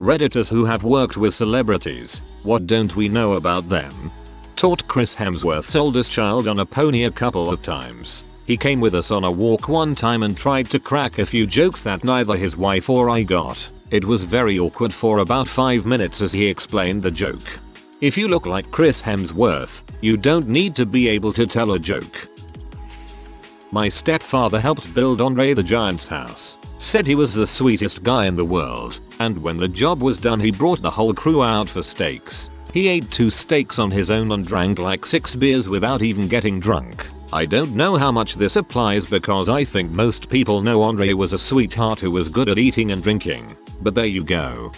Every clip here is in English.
Redditors who have worked with celebrities, what don't we know about them? Taught Chris Hemsworth's oldest child on a pony a couple of times. He came with us on a walk one time and tried to crack a few jokes that neither his wife or I got. It was very awkward for about 5 minutes as he explained the joke. If you look like Chris Hemsworth, you don't need to be able to tell a joke. My stepfather helped build Andre the Giant's house. Said he was the sweetest guy in the world, and when the job was done he brought the whole crew out for steaks. He ate 2 steaks on his own and drank like 6 beers without even getting drunk. I don't know how much this applies because I think most people know Andre was a sweetheart who was good at eating and drinking. But there you go.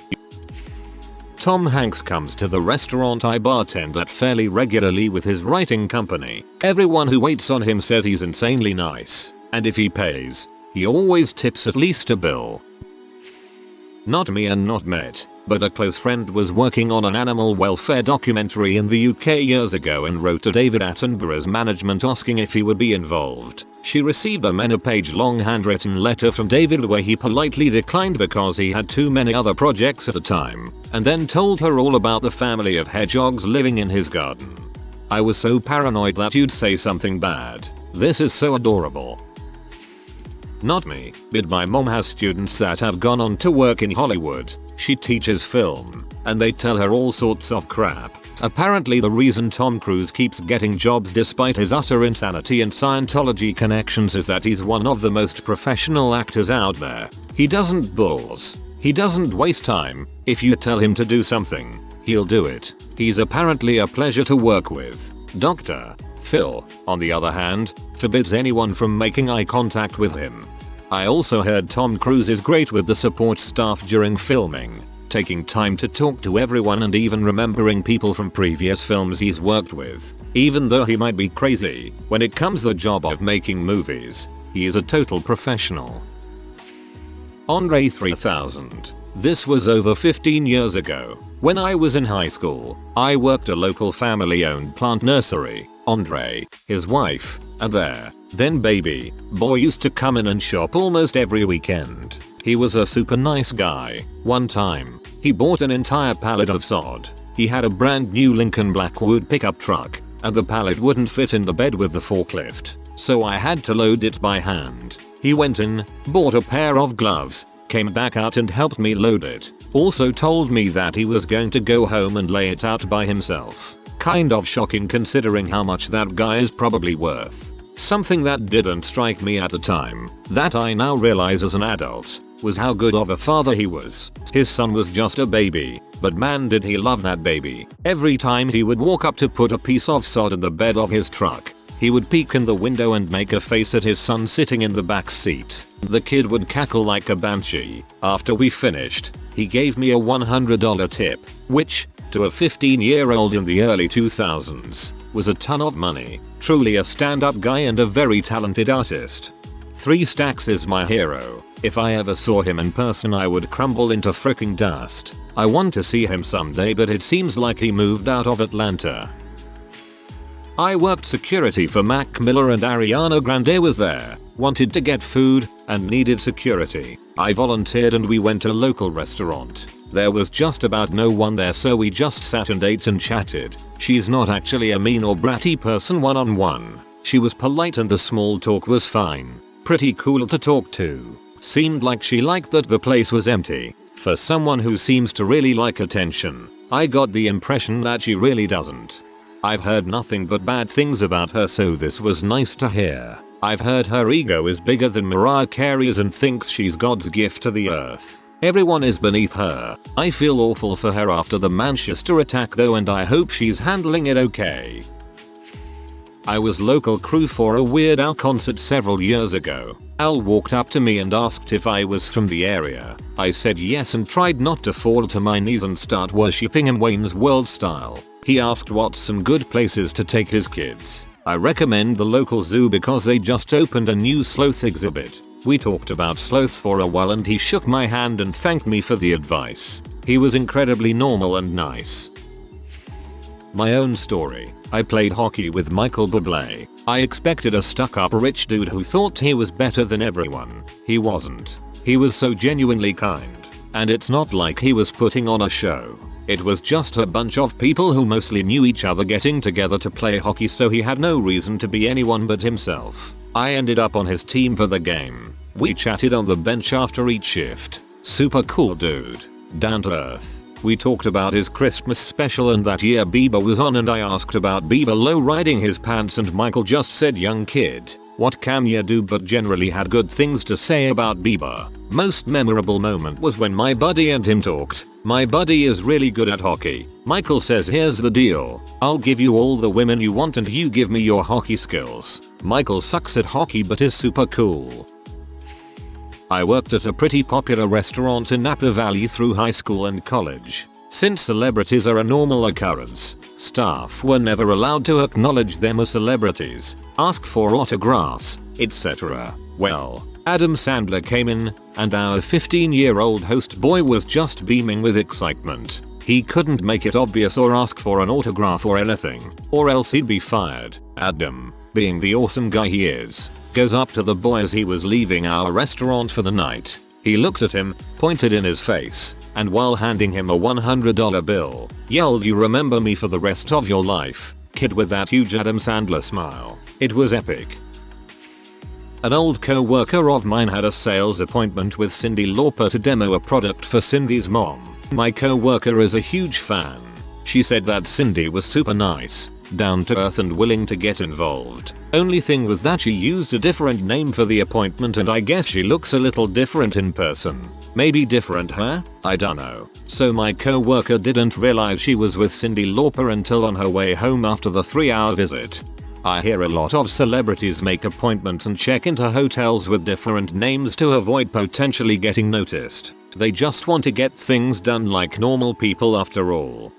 Tom Hanks comes to the restaurant I bartend at fairly regularly with his writing company. Everyone who waits on him says he's insanely nice, and if he pays, he always tips at least a bill. Not me and not met, but a close friend was working on an animal welfare documentary in the UK years ago and wrote to David Attenborough's management asking if he would be involved. She received a many-page long handwritten letter from David where he politely declined because he had too many other projects at the time, and then told her all about the family of hedgehogs living in his garden. I was so paranoid that you'd say something bad. This is so adorable. Not me, but my mom has students that have gone on to work in Hollywood. She teaches film, and they tell her all sorts of crap. Apparently the reason Tom Cruise keeps getting jobs despite his utter insanity and Scientology connections is that he's one of the most professional actors out there. He doesn't bulls. He doesn't waste time. If you tell him to do something, he'll do it. He's apparently a pleasure to work with. Dr. Phil, on the other hand, forbids anyone from making eye contact with him. I also heard Tom Cruise is great with the support staff during filming, taking time to talk to everyone and even remembering people from previous films he's worked with. Even though he might be crazy, when it comes to the job of making movies, he is a total professional. Andre 3000. This was over 15 years ago. When I was in high school, I worked a local family-owned plant nursery. Andre, his wife, and their then baby boy used to come in and shop almost every weekend. He was a super nice guy. One time, he bought an entire pallet of sod. He had a brand new Lincoln Blackwood pickup truck, and the pallet wouldn't fit in the bed with the forklift, so I had to load it by hand. He went in, bought a pair of gloves, came back out and helped me load it. Also told me that he was going to go home and lay it out by himself. Kind of shocking considering how much that guy is probably worth. Something that didn't strike me at the time, that I now realize as an adult, was how good of a father he was. His son was just a baby, but man did he love that baby. Every time he would walk up to put a piece of sod in the bed of his truck, he would peek in the window and make a face at his son sitting in the back seat. The kid would cackle like a banshee. After we finished, he gave me a $100 tip, which, to a 15-year-old in the early 2000s, was a ton of money. Truly a stand-up guy and a very talented artist. 3 Stacks is my hero. If I ever saw him in person I would crumble into freaking dust. I want to see him someday but it seems like he moved out of Atlanta. I worked security for Mac Miller and Ariana Grande was there, wanted to get food, and needed security. I volunteered and we went to a local restaurant. There was just about no one there so we just sat and ate and chatted. She's not actually a mean or bratty person one-on-one. She was polite and the small talk was fine. Pretty cool to talk to. Seemed like she liked that the place was empty. For someone who seems to really like attention, I got the impression that she really doesn't. I've heard nothing but bad things about her so this was nice to hear. I've heard her ego is bigger than Mariah Carey's and thinks she's God's gift to the earth. Everyone is beneath her. I feel awful for her after the Manchester attack though and I hope she's handling it okay. I was local crew for a Weird Al concert several years ago. Al walked up to me and asked if I was from the area. I said yes and tried not to fall to my knees and start worshipping him Wayne's World style. He asked what's some good places to take his kids. I recommend the local zoo because they just opened a new sloth exhibit. We talked about sloths for a while and he shook my hand and thanked me for the advice. He was incredibly normal and nice. My own story. I played hockey with Michael Buble. I expected a stuck-up rich dude who thought he was better than everyone. He wasn't. He was so genuinely kind. And it's not like he was putting on a show. It was just a bunch of people who mostly knew each other getting together to play hockey, so he had no reason to be anyone but himself. I ended up on his team for the game. We chatted on the bench after each shift. Super cool dude. Down to earth. We talked about his Christmas special and that year Bieber was on, and I asked about Bieber low riding his pants and Michael just said young kid. What can ya do, but generally had good things to say about Bieber. Most memorable moment was when my buddy and him talked. My buddy is really good at hockey. Michael says here's the deal. I'll give you all the women you want and you give me your hockey skills. Michael sucks at hockey but is super cool. I worked at a pretty popular restaurant in Napa Valley through high school and college. Since celebrities are a normal occurrence, staff were never allowed to acknowledge them as celebrities, ask for autographs, etc. Well, Adam Sandler came in, and our 15-year-old host boy was just beaming with excitement. He couldn't make it obvious or ask for an autograph or anything, or else he'd be fired. Adam, being the awesome guy he is, goes up to the boy as he was leaving our restaurant for the night. He looked at him, pointed in his face, and while handing him a $100 bill, yelled, "You remember me for the rest of your life, kid," with that huge Adam Sandler smile. It was epic. An old co-worker of mine had a sales appointment with Cyndi Lauper to demo a product for Cindy's mom. My co-worker is a huge fan. She said that Cyndi was super nice, down to earth and willing to get involved. Only thing was that she used a different name for the appointment, and I guess she looks a little different in person. Maybe different hair? I dunno. So my co-worker didn't realize she was with Cyndi Lauper until on her way home after the 3-hour visit. I hear a lot of celebrities make appointments and check into hotels with different names to avoid potentially getting noticed. They just want to get things done like normal people after all.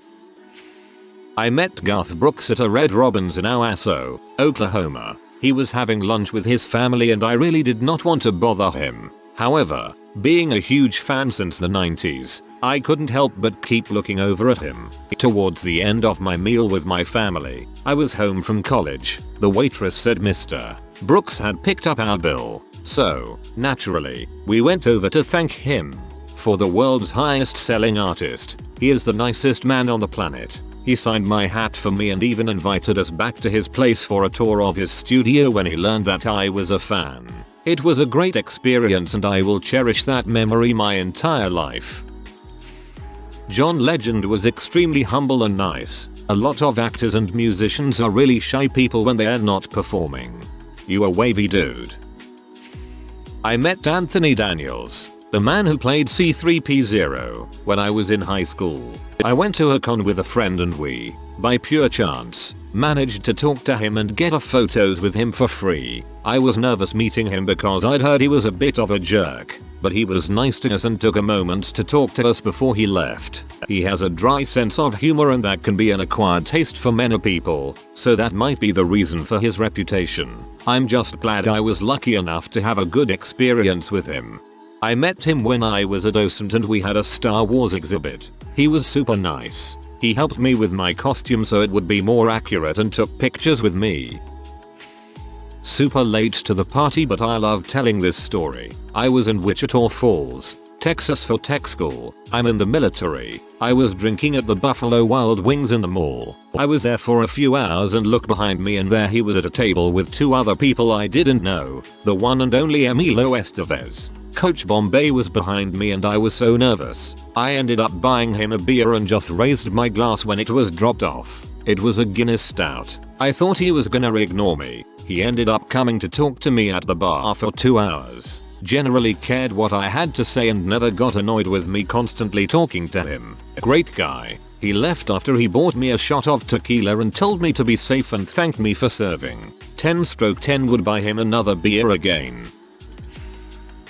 I met Garth Brooks at a Red Robin's in Owasso, Oklahoma. He was having lunch with his family and I really did not want to bother him. However, being a huge fan since the 90s, I couldn't help but keep looking over at him. Towards the end of my meal with my family, I was home from college. The waitress said Mr. Brooks had picked up our bill. So, naturally, we went over to thank him. For the world's highest selling artist, he is the nicest man on the planet. He signed my hat for me and even invited us back to his place for a tour of his studio when he learned that I was a fan. It was a great experience and I will cherish that memory my entire life. John Legend was extremely humble and nice. A lot of actors and musicians are really shy people when they are not performing. You a wavy dude. I met Anthony Daniels, the man who played C3PO, when I was in high school. I went to a con with a friend and we, by pure chance, managed to talk to him and get photos with him for free. I was nervous meeting him because I'd heard he was a bit of a jerk, but he was nice to us and took a moment to talk to us before he left. He has a dry sense of humor and that can be an acquired taste for many people, so that might be the reason for his reputation. I'm just glad I was lucky enough to have a good experience with him. I met him when I was a docent and we had a Star Wars exhibit. He was super nice. He helped me with my costume so it would be more accurate and took pictures with me. Super late to the party, but I love telling this story. I was in Wichita Falls, Texas for tech school. I'm in the military. I was drinking at the Buffalo Wild Wings in the mall. I was there for a few hours and looked behind me and there he was at a table with 2 other people I didn't know. The one and only Emilio Estevez. Coach Bombay was behind me and I was so nervous. I ended up buying him a beer and just raised my glass when it was dropped off. It was a Guinness Stout. I thought he was gonna ignore me. He ended up coming to talk to me at the bar for 2 hours. Generally cared what I had to say and never got annoyed with me constantly talking to him. Great guy. He left after he bought me a shot of tequila and told me to be safe and thanked me for serving. 10/10 would buy him another beer again.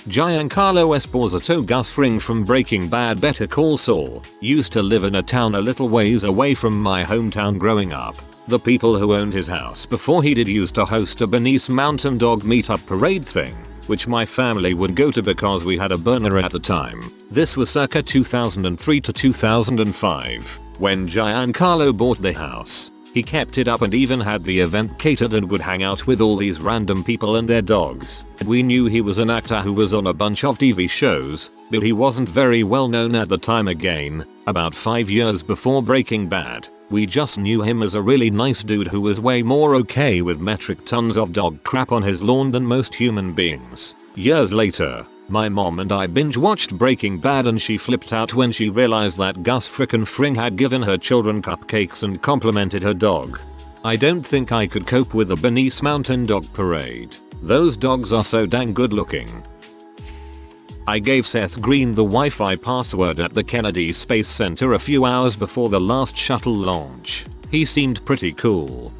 Giancarlo Esposito, Gus Fring from Breaking Bad Better Call Saul, used to live in a town a little ways away from my hometown growing up. The people who owned his house before he did used to host a Bernese Mountain Dog meetup parade thing, which my family would go to because we had a burner at the time. This was circa 2003 to 2005. When Giancarlo bought the house, He kept it up and even had the event catered and would hang out with all these random people and their dogs. We knew he was an actor who was on a bunch of TV shows, but he wasn't very well known at the time again, about 5 years before Breaking Bad. We just knew him as a really nice dude who was way more okay with metric tons of dog crap on his lawn than most human beings. Years later, my mom and I binge watched Breaking Bad and she flipped out when she realized that Gus frickin' Fring had given her children cupcakes and complimented her dog. I don't think I could cope with the Bernese Mountain Dog Parade. Those dogs are so dang good looking. I gave Seth Green the Wi-Fi password at the Kennedy Space Center a few hours before the last shuttle launch. He seemed pretty cool.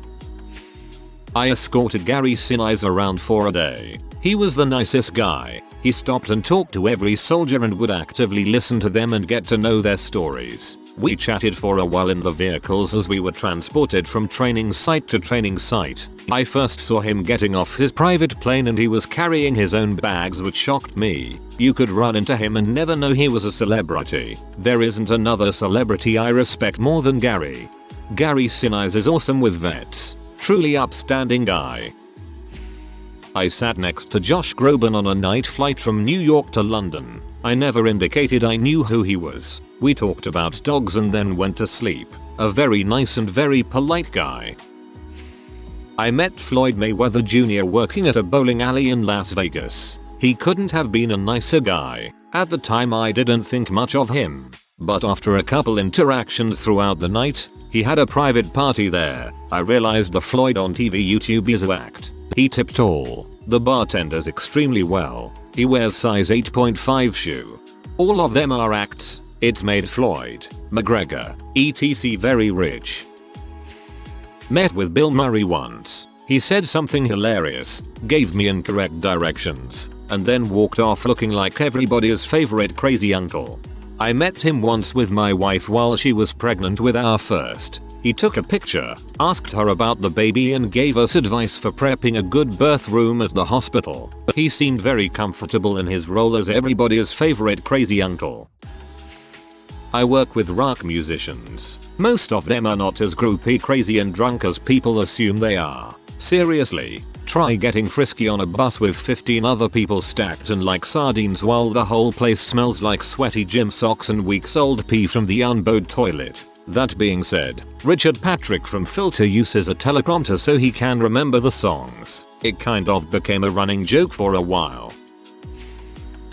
I escorted Gary Sinise around for a day. He was the nicest guy. He stopped and talked to every soldier and would actively listen to them and get to know their stories. We chatted for a while in the vehicles as we were transported from training site to training site. I first saw him getting off his private plane and he was carrying his own bags, which shocked me. You could run into him and never know he was a celebrity. There isn't another celebrity I respect more than Gary. Gary Sinise is awesome with vets. Truly upstanding guy. I sat next to Josh Groban on a night flight from New York to London. I never indicated I knew who he was. We talked about dogs and then went to sleep. A very nice and very polite guy. I met Floyd Mayweather Jr. working at a bowling alley in Las Vegas. He couldn't have been a nicer guy. At the time I didn't think much of him. But after a couple interactions throughout the night, he had a private party there. I realized the Floyd on TV YouTube is an act. He tipped all the bartenders extremely well. He wears size 8.5 shoe. All of them are acts. It's made Floyd McGregor, etc. very rich. Met with Bill Murray once. He said something hilarious, gave me incorrect directions, and then walked off looking like everybody's favorite crazy uncle. I met him once with my wife while she was pregnant with our first. He took a picture, asked her about the baby and gave us advice for prepping a good birth room at the hospital. He seemed very comfortable in his role as everybody's favorite crazy uncle. I work with rock musicians. Most of them are not as groupie crazy and drunk as people assume they are. Seriously, try getting frisky on a bus with 15 other people stacked and like sardines while the whole place smells like sweaty gym socks and weeks old pee from the unbowed toilet. That being said, Richard Patrick from Filter uses a teleprompter so he can remember the songs. It kind of became a running joke for a while.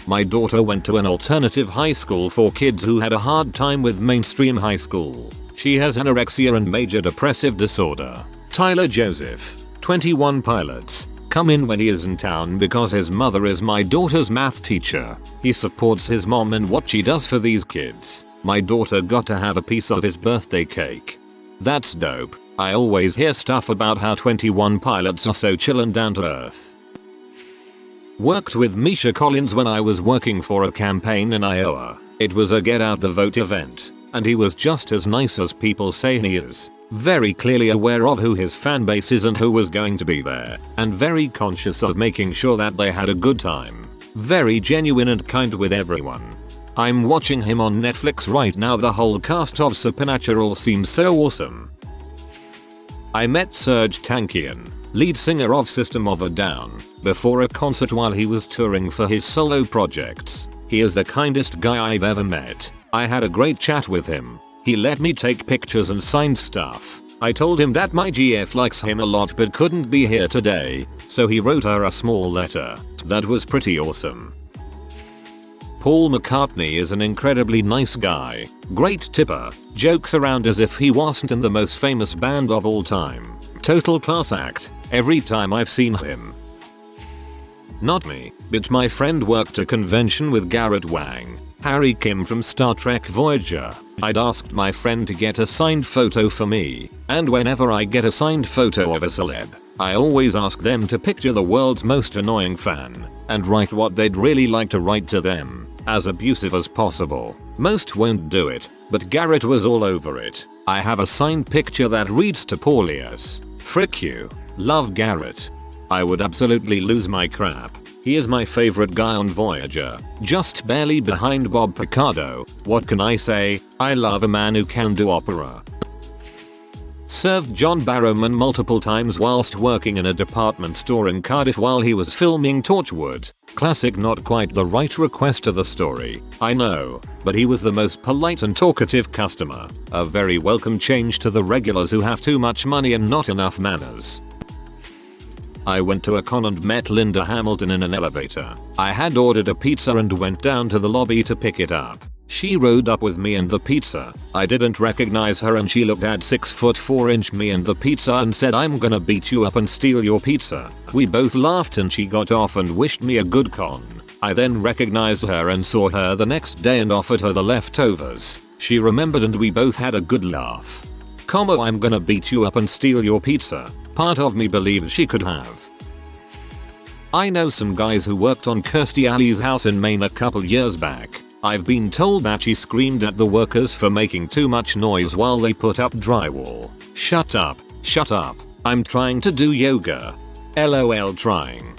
My daughter went to an alternative high school for kids who had a hard time with mainstream high school. She has anorexia and major depressive disorder. Tyler Joseph, 21 Pilots, come in when he is in town because his mother is my daughter's math teacher. He supports his mom and what she does for these kids. My daughter got to have a piece of his birthday cake. That's dope. I always hear stuff about how 21 Pilots are so chill and down to earth. Worked with Misha Collins when I was working for a campaign in Iowa. It was a get out the vote event, and he was just as nice as people say he is. Very clearly aware of who his fan base is and who was going to be there, and very conscious of making sure that they had a good time. Very genuine and kind with everyone. I'm watching him on Netflix right now. The whole cast of Supernatural seems so awesome. I met Serj Tankian, lead singer of System of a Down, before a concert while he was touring for his solo projects. He is the kindest guy I've ever met. I had a great chat with him. He let me take pictures and signed stuff. I told him that my GF likes him a lot but couldn't be here today, so he wrote her a small letter. That was pretty awesome. Paul McCartney is an incredibly nice guy, great tipper, jokes around as if he wasn't in the most famous band of all time. Total class act, every time I've seen him. Not me, but my friend worked a convention with Garrett Wang, Harry Kim from Star Trek Voyager. I'd asked my friend to get a signed photo for me, and whenever I get a signed photo of a celeb, I always ask them to picture the world's most annoying fan, and write what they'd really like to write to them. As abusive as possible. Most won't do it, but Garrett was all over it. I have a signed picture that reads to Paulius, "Frick you. Love Garrett." I would absolutely lose my crap. He is my favorite guy on Voyager, just barely behind Bob Picardo. What can I say? I love a man who can do opera. Served John Barrowman multiple times whilst working in a department store in Cardiff while he was filming Torchwood. Classic, not quite the right request to the story, I know, but he was the most polite and talkative customer. A very welcome change to the regulars who have too much money and not enough manners. I went to a con and met Linda Hamilton in an elevator. I had ordered a pizza and went down to the lobby to pick it up. She rode up with me and the pizza. I didn't recognize her and she looked at 6'4" me and the pizza and said, "I'm gonna beat you up and steal your pizza." We both laughed and she got off and wished me a good con. I then recognized her and saw her the next day and offered her the leftovers. She remembered and we both had a good laugh. I'm gonna beat you up and steal your pizza. Part of me believes she could have. I know some guys who worked on Kirstie Alley's house in Maine a couple years back. I've been told that she screamed at the workers for making too much noise while they put up drywall. Shut up, I'm trying to do yoga. LOL trying.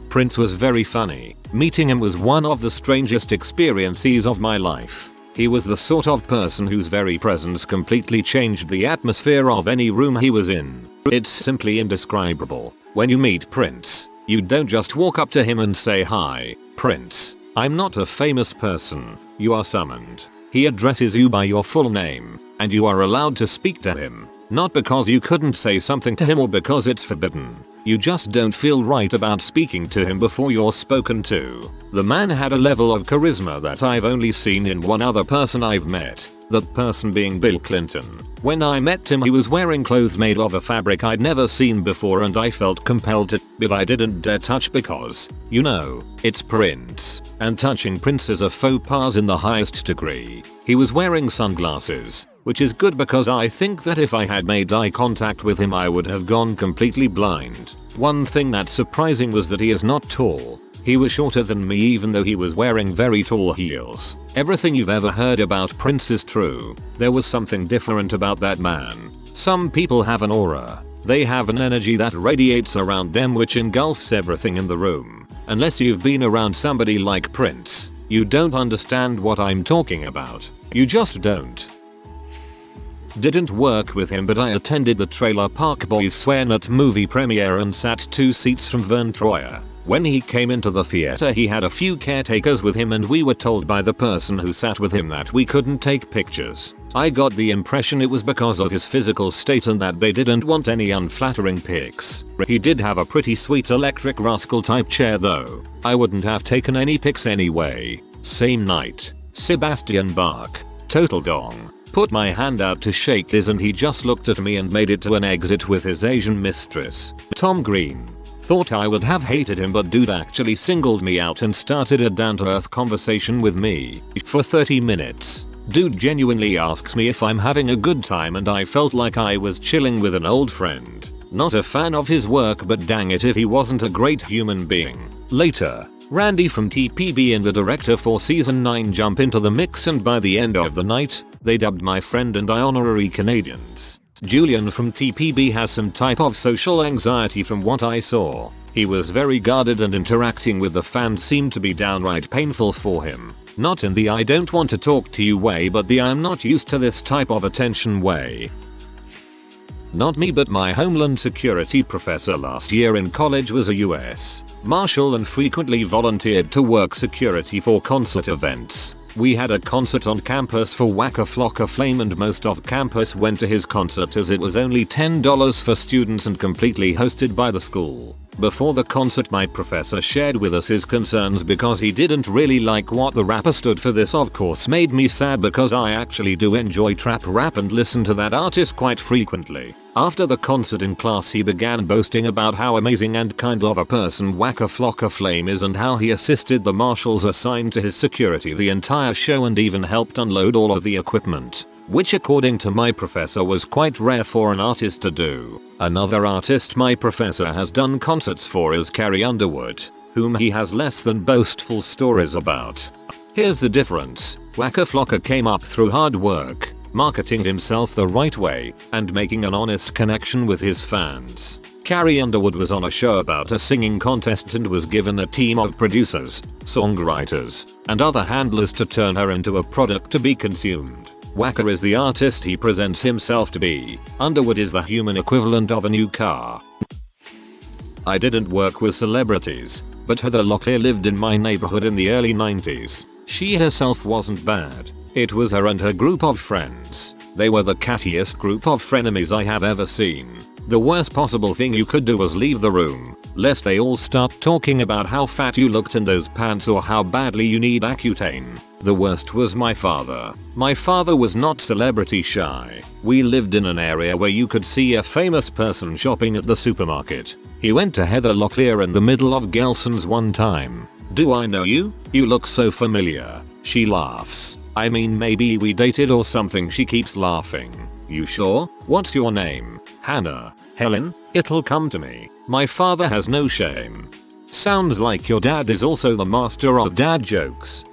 Prince was very funny. Meeting him was one of the strangest experiences of my life. He was the sort of person whose very presence completely changed the atmosphere of any room he was in. It's simply indescribable. When you meet Prince, you don't just walk up to him and say, "Hi, Prince. I'm not a famous person." You are summoned. He addresses you by your full name, and you are allowed to speak to him. Not because you couldn't say something to him or because it's forbidden. You just don't feel right about speaking to him before you're spoken to. The man had a level of charisma that I've only seen in one other person I've met. That person being Bill Clinton. When I met him he was wearing clothes made of a fabric I'd never seen before and I felt compelled to, but I didn't dare touch because, you know, it's Prince. And touching Prince is a faux pas in the highest degree. He was wearing sunglasses, which is good because I think that if I had made eye contact with him I would have gone completely blind. One thing that's surprising was that he is not tall. He was shorter than me even though he was wearing very tall heels. Everything you've ever heard about Prince is true. There was something different about that man. Some people have an aura. They have an energy that radiates around them which engulfs everything in the room. Unless you've been around somebody like Prince, you don't understand what I'm talking about. You just don't. Didn't work with him but I attended the Trailer Park Boys Swear Not movie premiere and sat 2 seats from Vern Troyer. When he came into the theater he had a few caretakers with him and we were told by the person who sat with him that we couldn't take pictures. I got the impression it was because of his physical state and that they didn't want any unflattering pics. He did have a pretty sweet electric rascal type chair though. I wouldn't have taken any pics anyway. Same night. Sebastian Bach. Total dong. Put my hand out to shake his and he just looked at me and made it to an exit with his Asian mistress. Tom Green. Thought I would have hated him but dude actually singled me out and started a down-to-earth conversation with me. For 30 minutes. Dude genuinely asks me if I'm having a good time and I felt like I was chilling with an old friend. Not a fan of his work but dang it if he wasn't a great human being. Later, Randy from TPB and the director for season 9 jump into the mix and by the end of the night, they dubbed my friend and I honorary Canadians. Julian from TPB has some type of social anxiety from what I saw. He was very guarded and interacting with the fans seemed to be downright painful for him. Not in the "I don't want to talk to you" way but the "I'm not used to this type of attention" way. Not me but my Homeland Security professor last year in college was a US Marshal and frequently volunteered to work security for concert events. We had a concert on campus for Waka Flocka Flame and most of campus went to his concert as it was only $10 for students and completely hosted by the school. Before the concert my professor shared with us his concerns because he didn't really like what the rapper stood for. This of course made me sad because I actually do enjoy trap rap and listen to that artist quite frequently. After the concert in class he began boasting about how amazing and kind of a person Waka Flocka Flame is and how he assisted the marshals assigned to his security the entire show and even helped unload all of the equipment. Which according to my professor was quite rare for an artist to do. Another artist my professor has done concerts for is Carrie Underwood, whom he has less than boastful stories about. Here's the difference. Waka Flocka came up through hard work, marketing himself the right way, and making an honest connection with his fans. Carrie Underwood was on a show about a singing contest and was given a team of producers, songwriters, and other handlers to turn her into a product to be consumed. Wacker is the artist he presents himself to be. Underwood is the human equivalent of a new car. I didn't work with celebrities, but Heather Locklear lived in my neighborhood in the early 90s. She herself wasn't bad. It was her and her group of friends. They were the cattiest group of frenemies I have ever seen. The worst possible thing you could do was leave the room, lest they all start talking about how fat you looked in those pants or how badly you need Accutane. The worst was my father. My father was not celebrity shy. We lived in an area where you could see a famous person shopping at the supermarket. He went to Heather Locklear in the middle of Gelson's one time. "Do I know you? You look so familiar." She laughs. "I mean, maybe we dated or something." She keeps laughing. "You sure? What's your name?" "Hannah." "Helen, it'll come to me." My father has no shame. Sounds like your dad is also the master of dad jokes.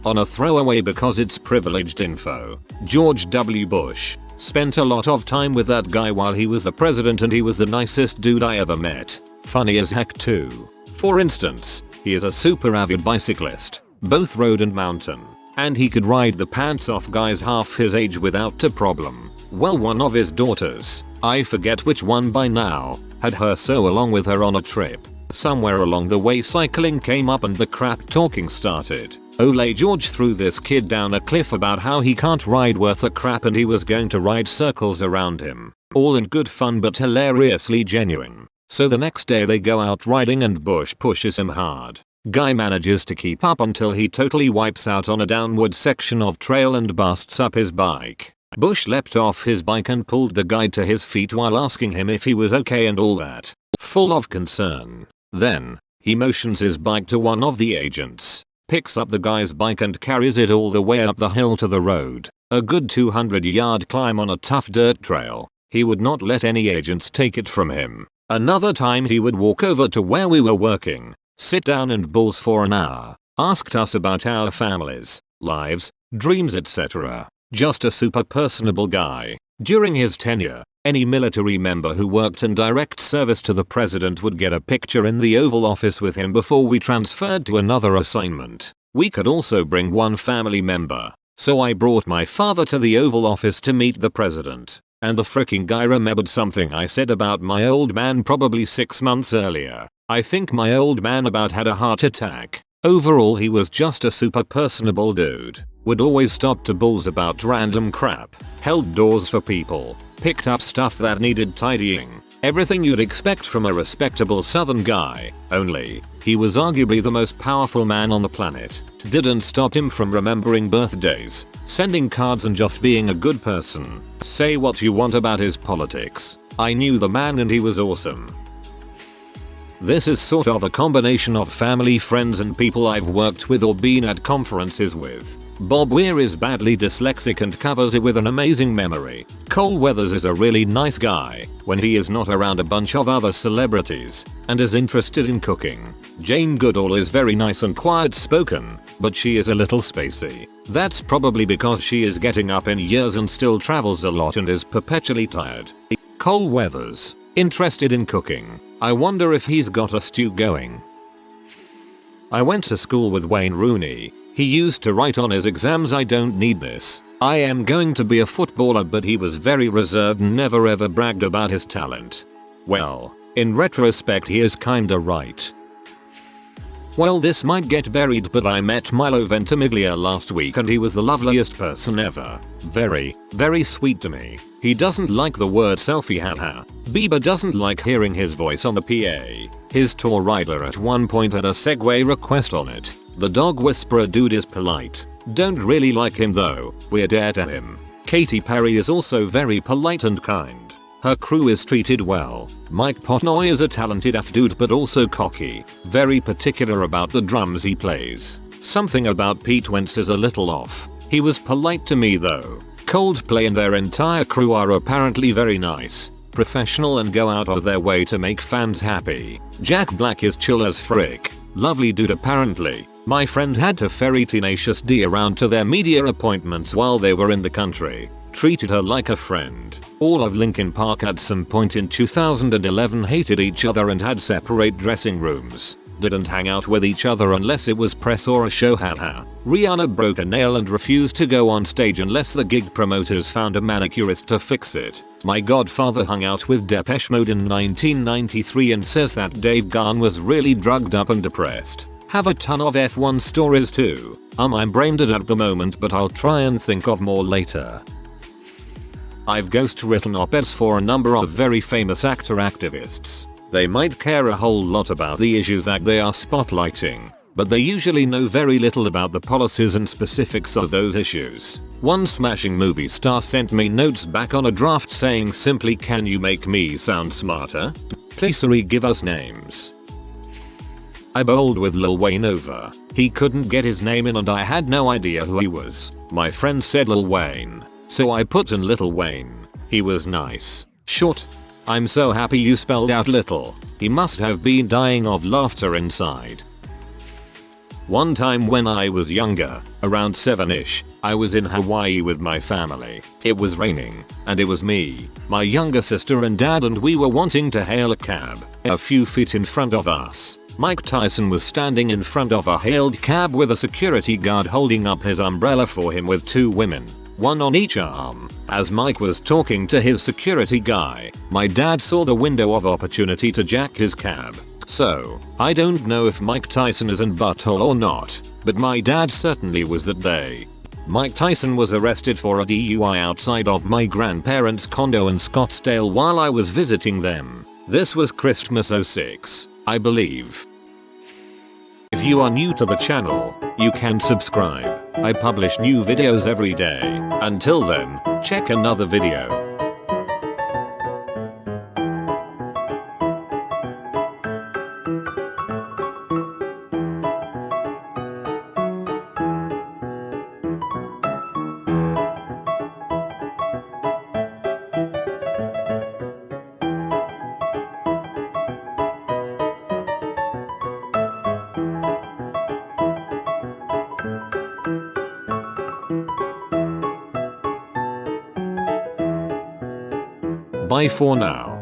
On a throwaway because it's privileged info, George W. Bush spent a lot of time with that guy while he was the president, and he was the nicest dude I ever met. Funny as heck too. For instance, he is a super avid bicyclist, both road and mountain, and he could ride the pants off guys half his age without a problem. Well, one of his daughters, I forget which one by now, had her so along with her on a trip. Somewhere along the way cycling came up and the crap talking started. Ole George threw this kid down a cliff about how he can't ride worth a crap and he was going to ride circles around him. All in good fun but hilariously genuine. So the next day they go out riding and Bush pushes him hard. Guy manages to keep up until he totally wipes out on a downward section of trail and busts up his bike. Bush leapt off his bike and pulled the guy to his feet while asking him if he was okay and all that. Full of concern. Then, he motions his bike to one of the agents, picks up the guy's bike and carries it all the way up the hill to the road. A good 200-yard climb on a tough dirt trail. He would not let any agents take it from him. Another time he would walk over to where we were working, sit down and bulls for an hour, asked us about our families, lives, dreams, etc. Just a super personable guy. During his tenure, any military member who worked in direct service to the president would get a picture in the Oval Office with him before we transferred to another assignment. We could also bring one family member, so I brought my father to the Oval Office to meet the president. And the fricking guy remembered something I said about my old man probably 6 months earlier. I think my old man about had a heart attack. Overall, he was just a super personable dude. Would always stop to bulls about random crap, held doors for people, picked up stuff that needed tidying. Everything you'd expect from a respectable southern guy, only, he was arguably the most powerful man on the planet. Didn't stop him from remembering birthdays, sending cards and just being a good person. Say what you want about his politics. I knew the man and he was awesome. This is sort of a combination of family, friends and people I've worked with or been at conferences with. Bob Weir is badly dyslexic and covers it with an amazing memory. Cole Weathers is a really nice guy when he is not around a bunch of other celebrities and is interested in cooking. Jane Goodall is very nice and quiet spoken, but she is a little spacey. That's probably because she is getting up in years and still travels a lot and is perpetually tired. Cole Weathers, interested in cooking. I wonder if he's got a stew going. I went to school with Wayne Rooney. He used to write on his exams, "I don't need this. I am going to be a footballer," but he was very reserved and never ever bragged about his talent. Well, in retrospect he is kinda right. Well, this might get buried, but I met Milo Ventimiglia last week and he was the loveliest person ever. Very, very sweet to me. He doesn't like the word selfie, haha. Bieber doesn't like hearing his voice on the PA. His tour rider at one point had a Segway request on it. The dog whisperer dude is polite. Don't really like him though. We're dear to him. Katy Perry is also very polite and kind. Her crew is treated well. Mike Portnoy is a talented dude but also cocky. Very particular about the drums he plays. Something about Pete Wentz is a little off. He was polite to me though. Coldplay and their entire crew are apparently very nice, professional and go out of their way to make fans happy. Jack Black is chill as frick. Lovely dude apparently. My friend had to ferry Tenacious D around to their media appointments while they were in the country. Treated her like a friend. All of Linkin Park at some point in 2011 hated each other and had separate dressing rooms. didn't hang out with each other unless it was press or a show, haha. Rihanna broke a nail and refused to go on stage unless the gig promoters found a manicurist to fix it. My godfather hung out with Depeche Mode in 1993 and says that Dave Gahan was really drugged up and depressed. Have a ton of F1 stories too. I'm brain dead at the moment, but I'll try and think of more later. I've ghostwritten op-eds for a number of very famous actor activists. They might care a whole lot about the issues that they are spotlighting, but they usually know very little about the policies and specifics of those issues. One smashing movie star sent me notes back on a draft saying simply, "Can you make me sound smarter? Please give us names." I bowled with Lil Wayne over. He couldn't get his name in and I had no idea who he was. My friend said Lil Wayne, so I put in Little Wayne. He was nice. Short. I'm so happy you spelled out little. He must have been dying of laughter inside. One time when I was younger, around 7ish, I was in Hawaii with my family. It was raining, and it was me, my younger sister and dad, and we were wanting to hail a cab. A few feet in front of us, Mike Tyson was standing in front of a hailed cab with a security guard holding up his umbrella for him with two women, one on each arm. As Mike was talking to his security guy, my dad saw the window of opportunity to jack his cab. So, I don't know if Mike Tyson is in butthole or not, but my dad certainly was that day. Mike Tyson was arrested for a DUI outside of my grandparents' condo in Scottsdale while I was visiting them. This was Christmas '06, I believe. If you are new to the channel, you can subscribe. I publish new videos every day. Until then, check another video. Bye for now.